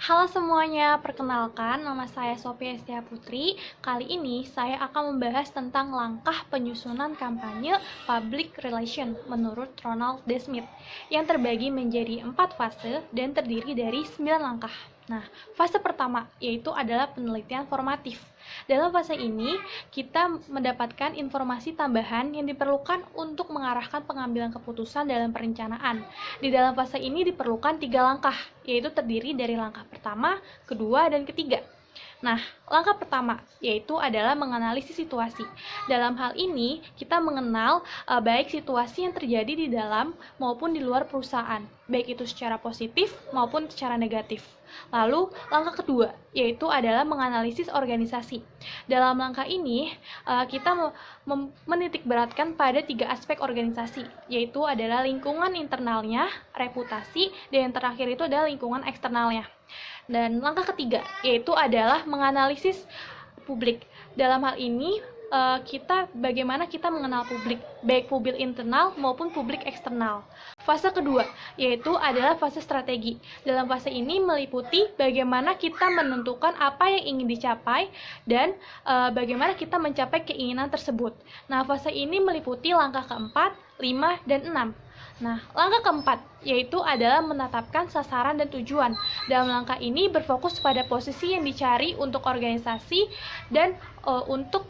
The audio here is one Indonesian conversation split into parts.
Halo semuanya, perkenalkan nama saya Sophia Estia Putri. Kali ini saya akan membahas tentang langkah penyusunan kampanye public relation menurut Ronald D. Smith yang terbagi menjadi 4 fase dan terdiri dari 9 langkah. Nah, fase pertama yaitu adalah penelitian formatif. Dalam fase ini, kita mendapatkan informasi tambahan yang diperlukan untuk mengarahkan pengambilan keputusan dalam perencanaan. Di dalam fase ini diperlukan 3 langkah, yaitu terdiri dari langkah pertama, kedua, dan ketiga. Nah, langkah pertama yaitu adalah menganalisis situasi. Dalam hal ini, kita mengenal baik situasi yang terjadi di dalam maupun di luar perusahaan, baik itu secara positif maupun secara negatif. Lalu, langkah kedua yaitu adalah menganalisis organisasi. Dalam langkah ini, kita menitikberatkan pada 3 aspek organisasi, yaitu adalah lingkungan internalnya, reputasi, dan yang terakhir itu adalah lingkungan eksternalnya. Dan langkah ketiga yaitu adalah menganalisis publik. Dalam hal ini bagaimana kita mengenal publik, baik publik internal maupun publik eksternal. Fase kedua yaitu adalah fase strategi. Dalam fase ini meliputi bagaimana kita menentukan apa yang ingin dicapai dan bagaimana kita mencapai keinginan tersebut. Nah, fase ini meliputi langkah keempat, 5, dan 6. Nah, langkah keempat yaitu adalah menetapkan sasaran dan tujuan. Dalam langkah ini berfokus pada posisi yang dicari untuk organisasi dan untuk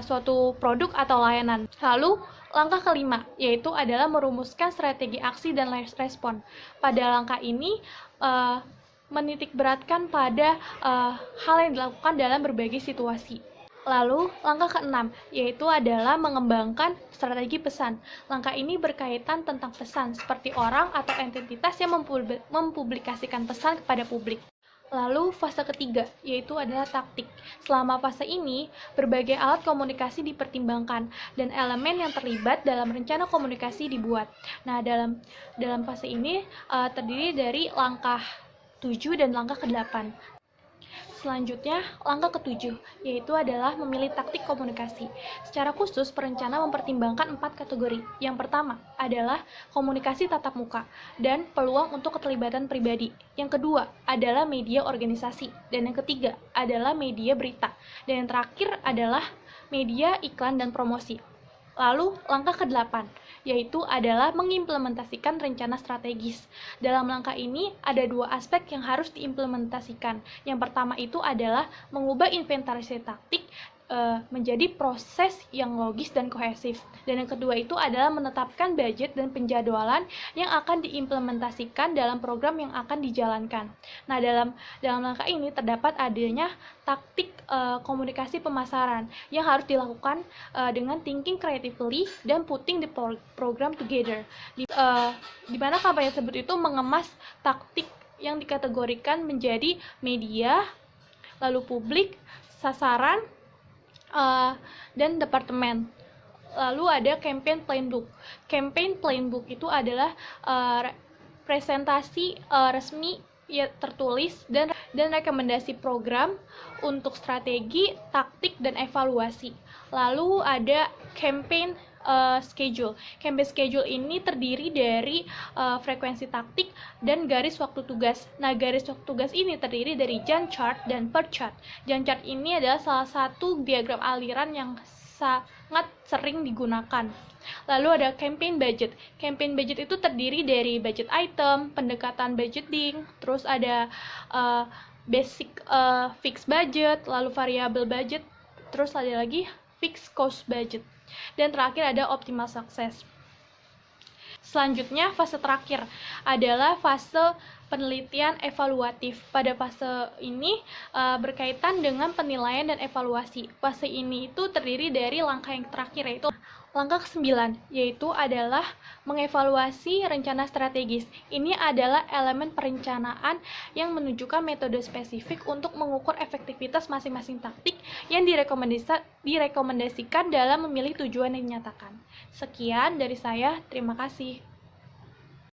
suatu produk atau layanan. Lalu, langkah kelima yaitu adalah merumuskan strategi aksi dan respon. Pada langkah ini menitikberatkan pada hal yang dilakukan dalam berbagai situasi. Lalu, langkah keenam, yaitu adalah mengembangkan strategi pesan. Langkah ini berkaitan tentang pesan, seperti orang atau entitas yang mempublikasikan pesan kepada publik. Lalu, fase ketiga, yaitu adalah taktik. Selama fase ini, berbagai alat komunikasi dipertimbangkan, dan elemen yang terlibat dalam rencana komunikasi dibuat. Nah, dalam fase ini terdiri dari langkah 7 dan langkah ke-8. Selanjutnya, langkah ke-7, yaitu adalah memilih taktik komunikasi. Secara khusus, perencana mempertimbangkan 4 kategori. Yang pertama adalah komunikasi tatap muka dan peluang untuk keterlibatan pribadi. Yang kedua adalah media organisasi. Dan yang ketiga adalah media berita. Dan yang terakhir adalah media iklan dan promosi. Lalu, langkah ke-8, yaitu adalah mengimplementasikan rencana strategis. Dalam langkah ini, ada 2 aspek yang harus diimplementasikan. Yang pertama itu adalah mengubah inventarisasi taktik menjadi proses yang logis dan kohesif. Dan yang kedua itu adalah menetapkan budget dan penjadwalan yang akan diimplementasikan dalam program yang akan dijalankan. Nah, dalam langkah ini terdapat adanya taktik komunikasi pemasaran yang harus dilakukan dengan thinking creatively dan putting the program together. Di mana kampanye tersebut itu mengemas taktik yang dikategorikan menjadi media, lalu publik, sasaran, dan departemen. Lalu ada campaign playbook. Campaign playbook itu adalah presentasi resmi ya tertulis dan rekomendasi program untuk strategi, taktik, dan evaluasi. Lalu ada campaign schedule. Campaign schedule ini terdiri dari frekuensi taktik dan garis waktu tugas. Nah, garis waktu tugas ini terdiri dari Gantt chart dan PERT chart. Gantt chart ini adalah salah satu diagram aliran yang sangat sering digunakan. Lalu ada campaign budget. Campaign budget itu terdiri dari budget item, pendekatan budgeting, terus ada basic fixed budget, lalu variable budget, terus ada lagi fixed cost budget. Dan terakhir ada optimal success. Selanjutnya, fase terakhir adalah fase penelitian evaluatif. Pada fase ini berkaitan dengan penilaian dan evaluasi. Fase ini itu terdiri dari langkah yang terakhir, yaitu langkah ke-9, yaitu adalah mengevaluasi rencana strategis. Ini adalah elemen perencanaan yang menunjukkan metode spesifik untuk mengukur efektivitas masing-masing taktik yang direkomendasikan dalam memilih tujuan yang dinyatakan. Sekian dari saya, terima kasih.